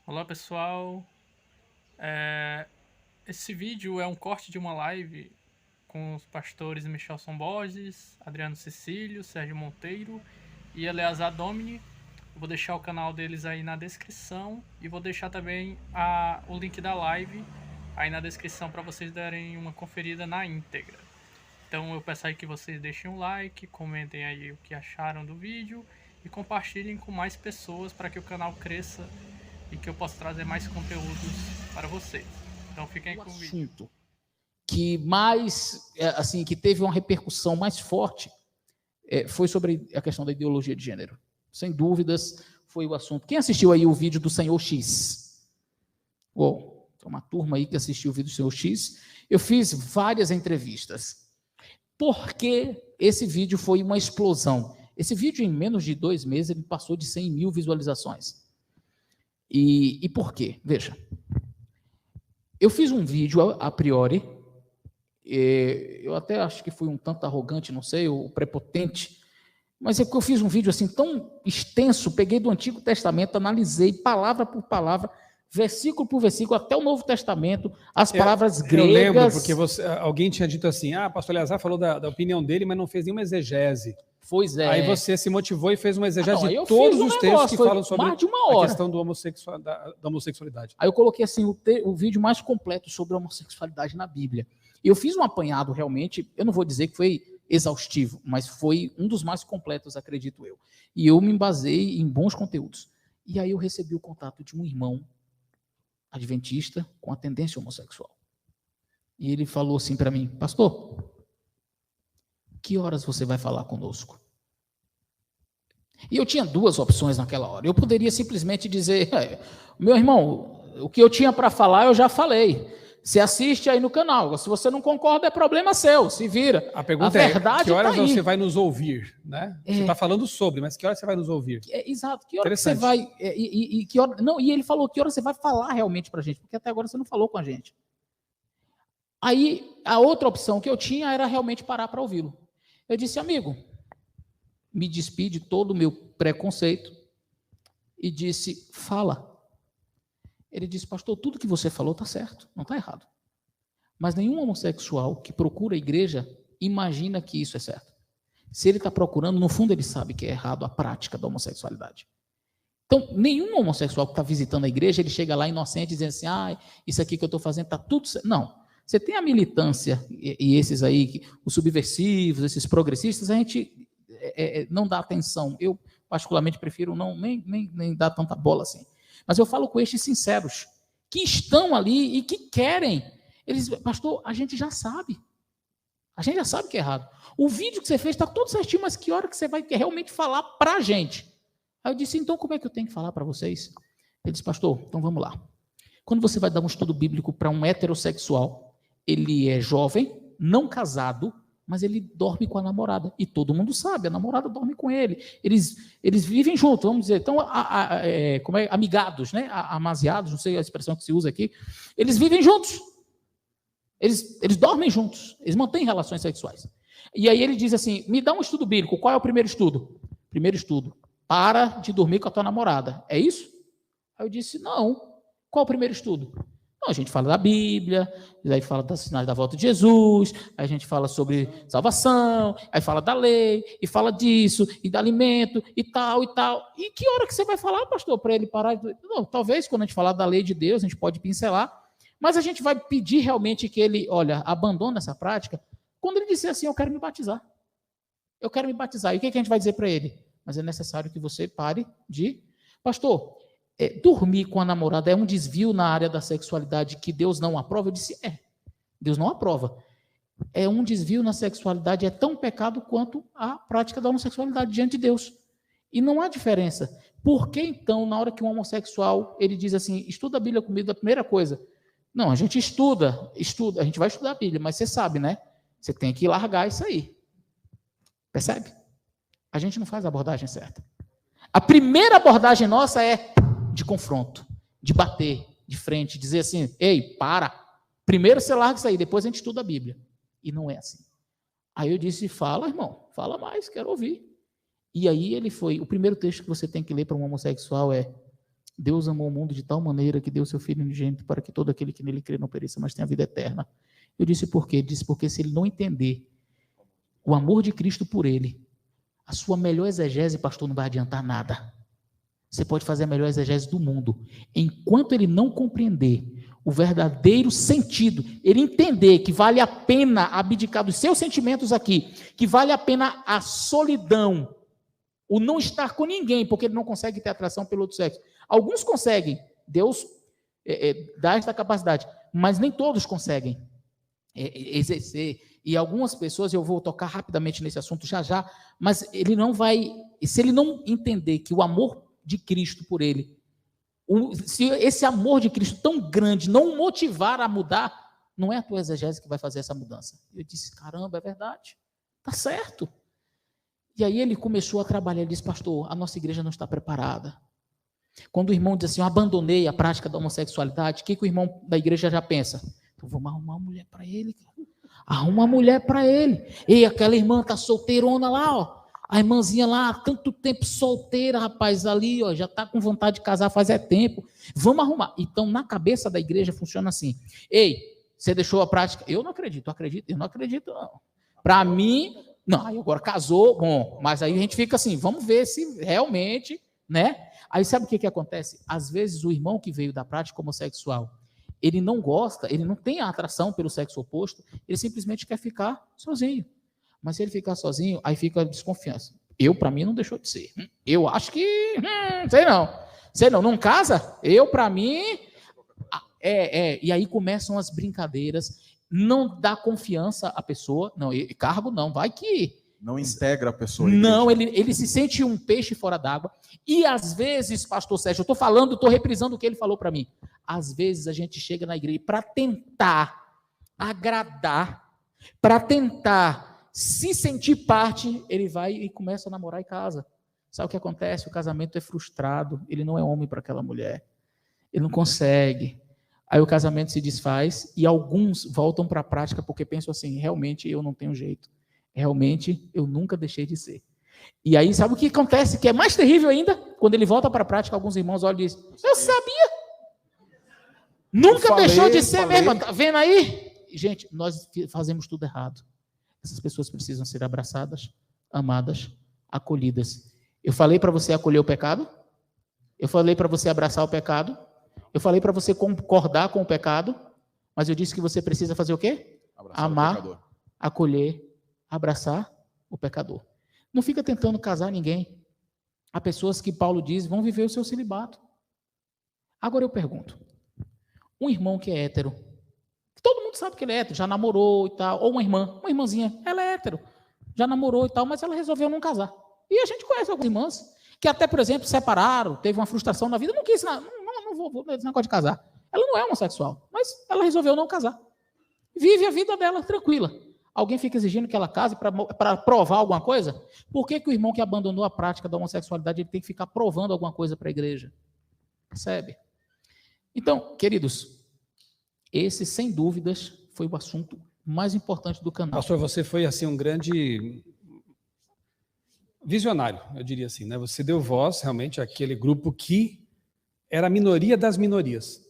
Olá pessoal, esse vídeo é um corte de uma live com os pastores Michelson Borges, Adriano Cecílio, Sérgio Monteiro e Eleazar Domini. Eu vou deixar o canal deles aí na descrição e vou deixar também o link da live aí na descrição para vocês darem uma conferida na íntegra. Então eu peço aí que vocês deixem um like, comentem aí o que acharam do vídeo e compartilhem com mais pessoas para que o canal cresça e que eu possa trazer mais conteúdos para vocês. Então fiquem com o vídeo. Assunto que mais, assim, que teve uma repercussão mais forte foi sobre a questão da ideologia de gênero. Sem dúvidas, foi o assunto. Quem assistiu aí o vídeo do Senhor X? Uou, tem uma turma aí que assistiu o vídeo do Senhor X. Eu fiz várias entrevistas. Porque esse vídeo foi uma explosão. Esse vídeo, em menos de 2 meses, ele passou de 100 mil visualizações. E por quê? Veja. Eu fiz um vídeo a priori, eu até acho que fui um tanto arrogante, não sei, ou prepotente, mas é porque eu fiz um vídeo assim tão extenso, peguei do Antigo Testamento, analisei palavra por palavra, versículo por versículo, até o Novo Testamento, as palavras gregas. Eu lembro, porque alguém tinha dito assim, pastor Eleazar falou da opinião dele, mas não fez nenhuma exegese. Pois é. Aí você se motivou e fez uma exegese de todos os textos que falam sobre a questão da homossexualidade. Aí eu coloquei assim o vídeo mais completo sobre a homossexualidade na Bíblia. E eu fiz um apanhado realmente, eu não vou dizer que foi exaustivo, mas foi um dos mais completos, acredito eu. E eu me embasei em bons conteúdos. E aí eu recebi o contato de um irmão adventista com a tendência homossexual. E ele falou assim para mim, pastor, que horas você vai falar conosco? E eu tinha 2 opções naquela hora. Eu poderia simplesmente dizer, meu irmão, o que eu tinha para falar eu já falei. Você assiste aí no canal. Se você não concorda, é problema seu. Se vira. A pergunta que horas você vai nos ouvir? Né? Você está falando sobre, mas que horas você vai nos ouvir? Exato. Que hora você vai... que hora, não, e ele falou que hora você vai falar realmente para a gente, porque até agora você não falou com a gente. Aí, a outra opção que eu tinha era realmente parar para ouvi-lo. Eu disse, amigo, me despi de todo o meu preconceito e disse, fala. Ele disse, pastor, tudo que você falou está certo, não está errado. Mas nenhum homossexual que procura a igreja imagina que isso é certo. Se ele está procurando, no fundo ele sabe que é errado a prática da homossexualidade. Então, nenhum homossexual que está visitando a igreja, ele chega lá inocente dizendo assim, isso aqui que eu estou fazendo está tudo certo. Não. Você tem a militância e esses aí, os subversivos, esses progressistas, a gente não dá atenção. Eu, particularmente, prefiro nem dar tanta bola assim. Mas eu falo com estes sinceros, que estão ali e que querem. Eles, pastor, a gente já sabe. A gente já sabe que é errado. O vídeo que você fez está tudo certinho, mas que hora que você vai realmente falar para a gente? Aí eu disse, então como é que eu tenho que falar para vocês? Ele disse, pastor, então vamos lá. Quando você vai dar um estudo bíblico para um heterossexual, ele é jovem, não casado, mas ele dorme com a namorada. E todo mundo sabe, a namorada dorme com ele. Eles vivem juntos, vamos dizer. Então, como é? Amigados, né? Amaziados, não sei a expressão que se usa aqui. Eles vivem juntos. Eles dormem juntos. Eles mantêm relações sexuais. E aí ele diz assim, me dá um estudo bíblico. Qual é o primeiro estudo? Primeiro estudo. Para de dormir com a tua namorada. É isso? Aí eu disse, não. Qual é o primeiro estudo? A gente fala da Bíblia, aí fala dos sinais da volta de Jesus, aí a gente fala sobre salvação, aí fala da lei, e fala disso, e da alimento, e tal, e tal. E que hora que você vai falar, pastor, para ele parar? Não, talvez quando a gente falar da lei de Deus, a gente pode pincelar, mas a gente vai pedir realmente que ele, abandone essa prática, quando ele disser assim, eu quero me batizar. Eu quero me batizar. E o que a gente vai dizer para ele? Mas é necessário que você pare de... Pastor, dormir com a namorada é um desvio na área da sexualidade que Deus não aprova? Eu disse, Deus não aprova. É um desvio na sexualidade, é tão pecado quanto a prática da homossexualidade diante de Deus. E não há diferença. Por que, então, na hora que um homossexual, ele diz assim, estuda a Bíblia comigo, a primeira coisa? Não, a gente estuda, a gente vai estudar a Bíblia, mas você sabe, né? Você tem que largar isso aí. Percebe? A gente não faz a abordagem certa. A primeira abordagem nossa é de confronto, de bater de frente, dizer assim, ei, para. Primeiro você larga isso aí, depois a gente estuda a Bíblia. E não é assim. Aí eu disse, fala, irmão, fala mais, quero ouvir. E aí ele foi, o primeiro texto que você tem que ler para um homossexual é Deus amou o mundo de tal maneira que deu seu Filho unigênito para que todo aquele que nele crê não pereça, mas tenha vida eterna. Eu disse por quê? Disse porque se ele não entender o amor de Cristo por ele, a sua melhor exegese, pastor, não vai adiantar nada. Você pode fazer a melhor exegese do mundo. Enquanto ele não compreender o verdadeiro sentido, ele entender que vale a pena abdicar dos seus sentimentos aqui, que vale a pena a solidão, o não estar com ninguém, porque ele não consegue ter atração pelo outro sexo. Alguns conseguem, Deus dá esta capacidade, mas nem todos conseguem exercer. E algumas pessoas, eu vou tocar rapidamente nesse assunto já, mas ele não vai, se ele não entender que o amor de Cristo por ele, se esse amor de Cristo tão grande não motivar a mudar, não é a tua exegese que vai fazer essa mudança. Eu disse, caramba, é verdade, tá certo. E aí ele começou a trabalhar, ele disse, pastor, a nossa igreja não está preparada. Quando o irmão diz assim, eu abandonei a prática da homossexualidade, o que o irmão da igreja já pensa? Então vamos arrumar uma mulher para ele, cara. Arruma uma mulher para ele. E aquela irmã está solteirona lá, ó. A irmãzinha lá, há tanto tempo solteira, rapaz, ali, ó, já está com vontade de casar faz tempo. Vamos arrumar. Então, na cabeça da igreja funciona assim. Ei, você deixou a prática? Eu não acredito, eu não acredito, não. Para mim, não, aí agora casou, bom, mas aí a gente fica assim, vamos ver se realmente, né? Aí sabe o que acontece? Às vezes o irmão que veio da prática homossexual, ele não gosta, ele não tem a atração pelo sexo oposto, ele simplesmente quer ficar sozinho. Mas se ele ficar sozinho, aí fica a desconfiança. Para mim, não deixou de ser. Eu acho que, sei não casa? Para mim, e aí começam as brincadeiras, não dá confiança à pessoa, não, cargo não, vai que... Não integra a pessoa. Não, ele se sente um peixe fora d'água. E às vezes, pastor Sérgio, eu estou reprisando o que ele falou para mim. Às vezes a gente chega na igreja para tentar agradar, para tentar se sentir parte, ele vai e começa a namorar e casa. Sabe o que acontece? O casamento é frustrado, ele não é homem para aquela mulher. Ele não consegue. Aí o casamento se desfaz e alguns voltam para a prática porque pensam assim, realmente eu não tenho jeito. Realmente, eu nunca deixei de ser. E aí, sabe o que acontece? Que é mais terrível ainda, quando ele volta para a prática, alguns irmãos olham e dizem, eu sabia! Nunca deixou de ser mesmo, tá vendo aí? Gente, nós fazemos tudo errado. Essas pessoas precisam ser abraçadas, amadas, acolhidas. Eu falei para você acolher o pecado? Eu falei para você abraçar o pecado? Eu falei para você concordar com o pecado? Mas eu disse que você precisa fazer o quê? Amar, acolher, abraçar o pecador. Não fica tentando casar ninguém. Há pessoas que Paulo diz vão viver o seu celibato. Agora eu pergunto, um irmão que é hétero, todo mundo sabe que ele é hétero, já namorou e tal, ou uma irmãzinha, ela é hétero, já namorou e tal, mas ela resolveu não casar. E a gente conhece algumas irmãs que até, por exemplo, separaram, teve uma frustração na vida, não quis, não vou nesse negócio de casar. Ela não é homossexual, mas ela resolveu não casar. Vive a vida dela tranquila. Alguém fica exigindo que ela case para provar alguma coisa? Por que o irmão que abandonou a prática da homossexualidade ele tem que ficar provando alguma coisa para a igreja? Percebe? Então, queridos, esse, sem dúvidas, foi o assunto mais importante do canal. Pastor, você foi assim um grande visionário, eu diria assim, né? Você deu voz realmente àquele grupo que era a minoria das minorias.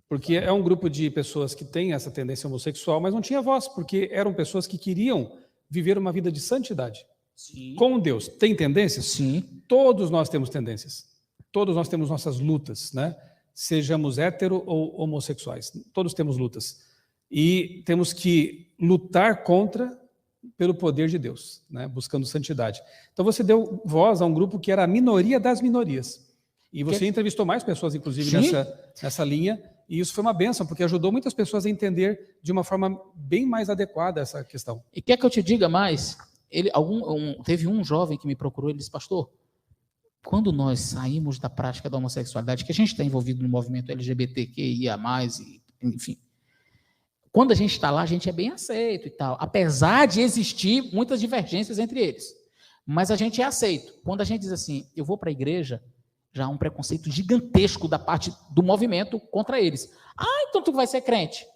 Porque é um grupo de pessoas que têm essa tendência homossexual, mas não tinha voz, porque eram pessoas que queriam viver uma vida de santidade. Sim. Com Deus. Tem tendências? Sim. Todos nós temos tendências. Todos nós temos nossas lutas, né? Sejamos hétero ou homossexuais. Todos temos lutas. E temos que lutar pelo poder de Deus, né? Buscando santidade. Então você deu voz a um grupo que era a minoria das minorias. E você entrevistou mais pessoas, inclusive, nessa linha. E isso foi uma bênção, porque ajudou muitas pessoas a entender de uma forma bem mais adequada essa questão. E quer que eu te diga mais? Teve um jovem que me procurou, ele disse, pastor, quando nós saímos da prática da homossexualidade, que a gente está envolvido no movimento LGBTQIA+, enfim, quando a gente está lá, a gente é bem aceito e tal, apesar de existir muitas divergências entre eles. Mas a gente é aceito. Quando a gente diz assim, eu vou para a igreja, já há um preconceito gigantesco da parte do movimento contra eles. Então tu vai ser crente.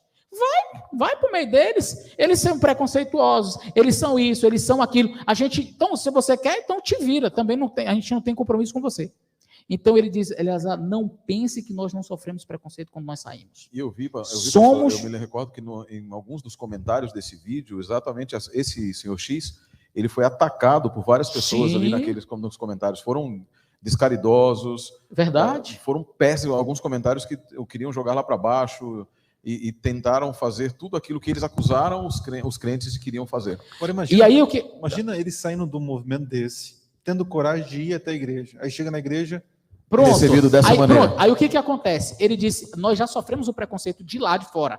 Vai para o meio deles. Eles são preconceituosos, eles são isso, eles são aquilo. Então, se você quer, então te vira. Também a gente não tem compromisso com você. Então ele diz, Eleazar, não pense que nós não sofremos preconceito quando nós saímos. E eu vi, Somos... eu me recordo que em alguns dos comentários desse vídeo, exatamente esse senhor X, ele foi atacado por várias pessoas ali nos comentários. Foram descaridosos. Verdade. Foram péssimos. Alguns comentários que queriam jogar lá para baixo e tentaram fazer tudo aquilo que eles acusaram os crentes que queriam fazer. Agora, imagina eles saindo de um movimento desse, tendo coragem de ir até a igreja. Aí chega na igreja... Pronto. Recebido dessa maneira. Pronto. Aí o que acontece? Ele disse, nós já sofremos o preconceito de lá de fora.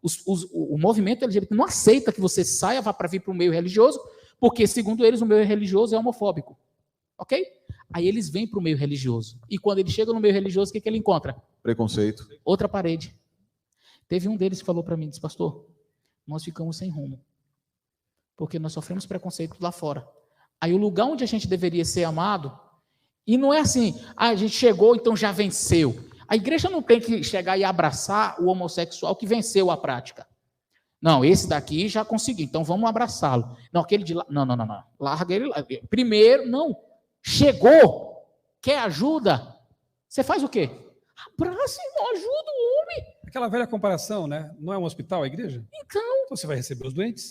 O movimento LGBT não aceita que você saia, vá para vir para o meio religioso, porque, segundo eles, o meio religioso é homofóbico. Ok? Aí eles vêm para o meio religioso. E quando ele chega no meio religioso, o que ele encontra? Preconceito. Outra parede. Teve um deles que falou para mim, disse, pastor, nós ficamos sem rumo. Porque nós sofremos preconceito lá fora. Aí o lugar onde a gente deveria ser amado, e não é assim, a gente chegou, então já venceu. A igreja não tem que chegar e abraçar o homossexual que venceu a prática. Não, esse daqui já conseguiu, então vamos abraçá-lo. Não, aquele de lá, não. Larga ele lá. Primeiro, não. Chegou, quer ajuda, você faz o quê? Abraça, irmão, ajuda o homem. Aquela velha comparação, né? Não é um hospital a igreja? Então você vai receber os doentes.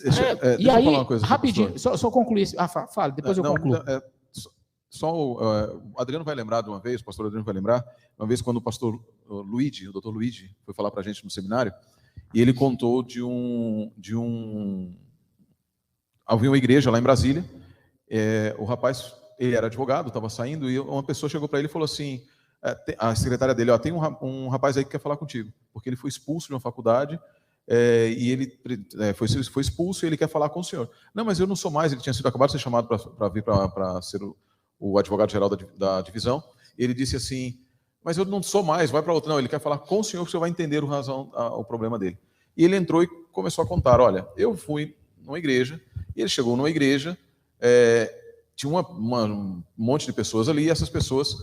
E aí, rapidinho, só concluir isso. Fala, depois eu concluo. O Adriano vai lembrar de uma vez, o pastor Adriano vai lembrar, uma vez quando o pastor Luigi, o doutor Luigi, foi falar para a gente no seminário, e ele contou havia uma igreja lá em Brasília, o rapaz, ele era advogado, estava saindo, e uma pessoa chegou para ele e falou assim, a secretária dele, tem um rapaz aí que quer falar contigo, porque ele foi expulso de uma faculdade, e ele foi expulso e ele quer falar com o senhor. Não, mas eu não sou mais, ele tinha sido acabado de ser chamado para vir para ser o advogado-geral da divisão. Ele disse assim, mas eu não sou mais, vai para outra. Não, ele quer falar com o senhor, que o senhor vai entender o problema dele. E ele entrou e começou a contar, olha, eu fui numa igreja, e ele chegou numa igreja, tinha um monte de pessoas ali, e essas pessoas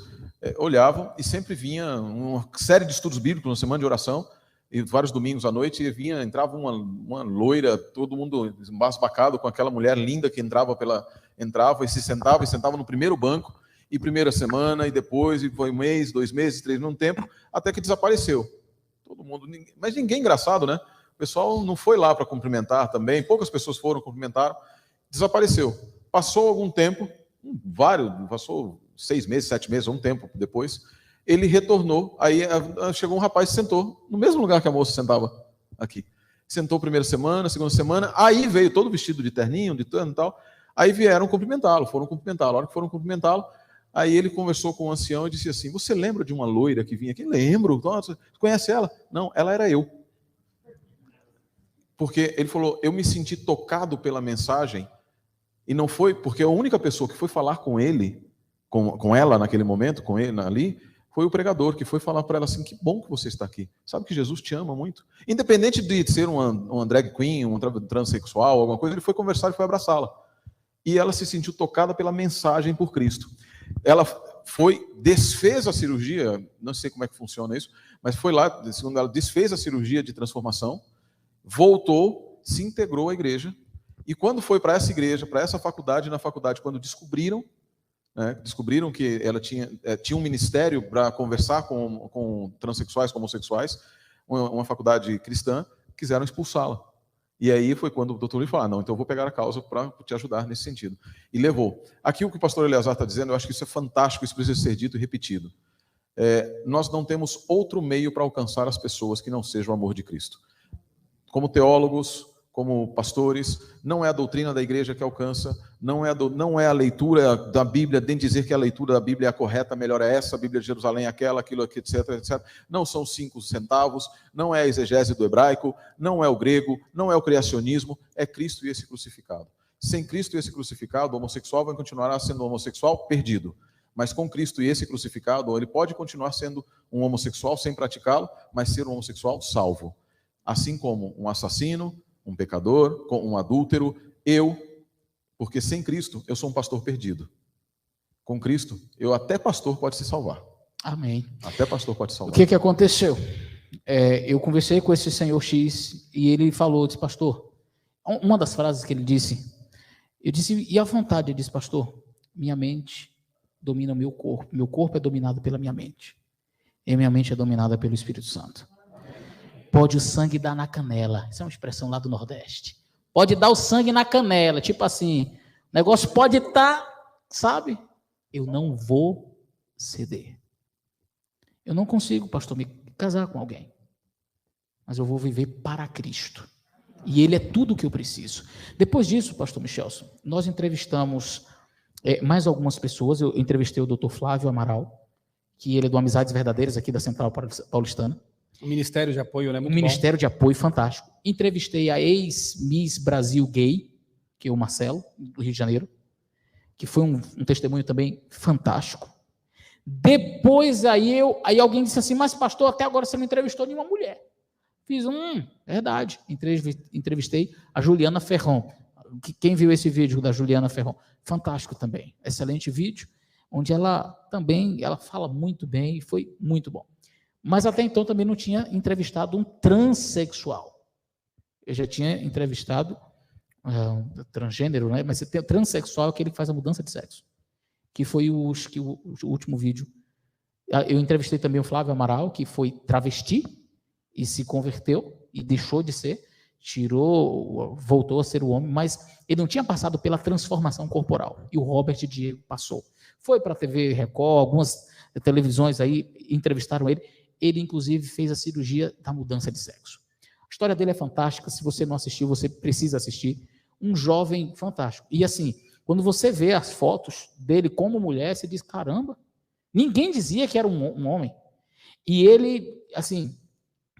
olhavam, e sempre vinha uma série de estudos bíblicos, uma semana de oração, e vários domingos à noite, e entrava uma loira, todo mundo embasbacado com aquela mulher linda que entrava e se sentava no primeiro banco, e primeira semana, e depois, e foi 1 mês, 2 meses, 3 meses, um tempo, até que desapareceu. Todo mundo, mas ninguém engraçado, né? O pessoal não foi lá para cumprimentar também, poucas pessoas foram, cumprimentaram, desapareceu. Passou algum tempo, passou 6 meses, 7 meses, um tempo depois, ele retornou, aí chegou um rapaz e sentou no mesmo lugar que a moça sentava aqui. Sentou primeira semana, segunda semana, aí veio todo vestido de terninho, de tanto e tal, aí foram cumprimentá-lo. A hora que foram cumprimentá-lo, aí ele conversou com o ancião e disse assim, você lembra de uma loira que vinha aqui? Lembro, nossa, conhece ela? Não, ela era eu. Porque ele falou, eu me senti tocado pela mensagem, e não foi, porque a única pessoa que foi falar com ele, com ela naquele momento, com ele ali, foi o pregador que foi falar para ela assim, que bom que você está aqui. Sabe que Jesus te ama muito. Independente de ser uma drag queen, um transexual, alguma coisa, ele foi conversar e foi abraçá-la. E ela se sentiu tocada pela mensagem por Cristo. Ela desfez a cirurgia, não sei como é que funciona isso, mas foi lá, segundo ela, desfez a cirurgia de transformação, voltou, se integrou à igreja, e quando foi para essa igreja, para essa faculdade, na faculdade, quando descobriram que ela tinha um ministério para conversar com transexuais, com homossexuais, uma faculdade cristã, quiseram expulsá-la. E aí foi quando o doutor Luiz falou, não, então eu vou pegar a causa para te ajudar nesse sentido. E levou. Aqui o que o pastor Eleazar está dizendo, eu acho que isso é fantástico, isso precisa ser dito e repetido. Nós não temos outro meio para alcançar as pessoas que não seja o amor de Cristo. Como teólogos, como pastores, não é a doutrina da igreja que alcança, não é a leitura da Bíblia, nem dizer que a leitura da Bíblia é a correta, melhor é essa, a Bíblia de Jerusalém é aquela, aquilo, etc, etc. Não são 5 centavos, não é a exegese do hebraico, não é o grego, não é o criacionismo, é Cristo e esse crucificado. Sem Cristo e esse crucificado, o homossexual vai continuar sendo um homossexual perdido. Mas com Cristo e esse crucificado, ele pode continuar sendo um homossexual sem praticá-lo, mas ser um homossexual salvo. Assim como um assassino, um pecador, um adúltero, porque sem Cristo eu sou um pastor perdido. Com Cristo, até pastor pode se salvar. Amém. Até pastor pode salvar. O que aconteceu? Eu conversei com esse senhor X e ele falou, disse, pastor, uma das frases que ele disse, eu disse, e a vontade? Ele disse, pastor, minha mente domina o meu corpo. Meu corpo é dominado pela minha mente. E minha mente é dominada pelo Espírito Santo. Pode o sangue dar na canela. Essa é uma expressão lá do Nordeste. Pode dar o sangue na canela. Tipo assim, o negócio pode estar, sabe? Eu não vou ceder. Eu não consigo, pastor, me casar com alguém. Mas eu vou viver para Cristo. E Ele é tudo o que eu preciso. Depois disso, pastor Michelson, nós entrevistamos mais algumas pessoas. Eu entrevistei o Dr. Flávio Amaral, que ele é do Amizades Verdadeiras, aqui da Central Paulistana. Um ministério de apoio, né? Muito Um ministério de apoio fantástico. Entrevistei a ex-Miss Brasil Gay, que é o Marcelo, do Rio de Janeiro, que foi um testemunho também fantástico. Depois aí alguém disse assim, mas pastor, até agora você não entrevistou nenhuma mulher. Fiz verdade. Entrevistei a Juliana Ferron. Quem viu esse vídeo da Juliana Ferron? Fantástico também. Excelente vídeo, onde ela fala muito bem e foi muito bom. Mas até então também não tinha entrevistado um transexual. Eu já tinha entrevistado transgênero, né? Mas tem transexual, aquele que faz a mudança de sexo. Que foi o último vídeo. Eu entrevistei também o Flávio Amaral, que foi travesti e se converteu e deixou de ser, voltou a ser o homem, mas ele não tinha passado pela transformação corporal. E o Robert Diego passou. Foi para a TV Record, algumas televisões aí entrevistaram ele. Ele, inclusive, fez a cirurgia da mudança de sexo. A história dele é fantástica. Se você não assistiu, você precisa assistir. Um jovem fantástico. E assim, quando você vê as fotos dele como mulher, você diz, caramba, ninguém dizia que era um homem. E ele, assim,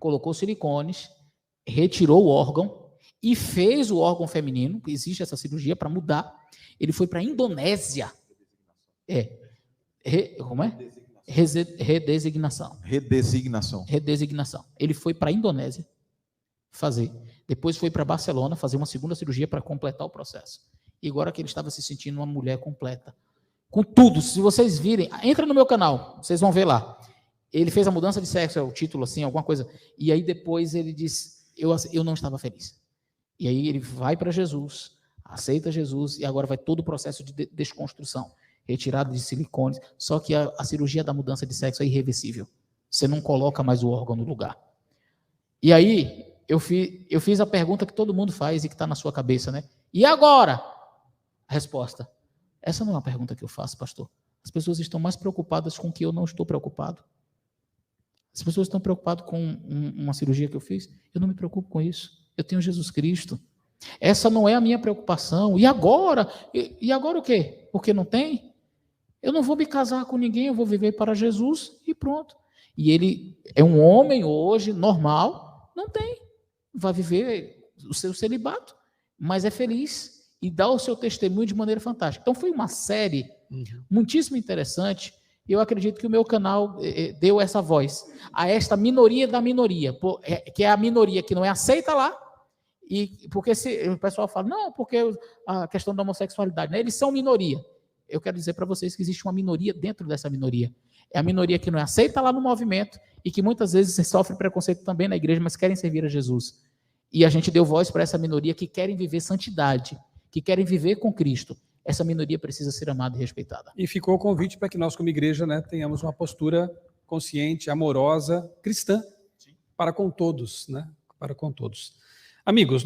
colocou silicones, retirou o órgão e fez o órgão feminino. Existe essa cirurgia para mudar. Ele foi para a Indonésia. Como é? Redesignação. Ele foi para a Indonésia fazer. Depois foi para Barcelona fazer uma segunda cirurgia para completar o processo. E agora que ele estava se sentindo uma mulher completa. Com tudo. Se vocês virem, entra no meu canal, vocês vão ver lá. Ele fez a mudança de sexo, é o título assim, alguma coisa. E aí depois ele diz, eu não estava feliz. E aí ele vai para Jesus, aceita Jesus, e agora vai todo o processo de desconstrução. Retirada de silicones, só que a cirurgia da mudança de sexo é irreversível. Você não coloca mais o órgão no lugar. E aí, eu fiz a pergunta que todo mundo faz e que está na sua cabeça, né? E agora? A resposta. Essa não é uma pergunta que eu faço, pastor. As pessoas estão mais preocupadas com o que eu não estou preocupado. As pessoas estão preocupadas com uma cirurgia que eu fiz. Eu não me preocupo com isso. Eu tenho Jesus Cristo. Essa não é a minha preocupação. E agora? E agora o quê? Porque não tem? Eu não vou me casar com ninguém, eu vou viver para Jesus e pronto. E ele é um homem hoje, normal, não tem. Vai viver o seu celibato, mas é feliz e dá o seu testemunho de maneira fantástica. Então foi uma série muitíssimo interessante. E eu acredito que o meu canal deu essa voz a esta minoria da minoria, que é a minoria que não é aceita lá. E porque o pessoal fala, não, porque a questão da homossexualidade, né? Eles são minoria. Eu quero dizer para vocês que existe uma minoria dentro dessa minoria. É a minoria que não é aceita lá no movimento e que muitas vezes sofre preconceito também na igreja, mas querem servir a Jesus. E a gente deu voz para essa minoria que querem viver santidade, que querem viver com Cristo. Essa minoria precisa ser amada e respeitada. E ficou o convite para que nós, como igreja, né, tenhamos uma postura consciente, amorosa, cristã, para com todos, né? Para com todos. Amigos,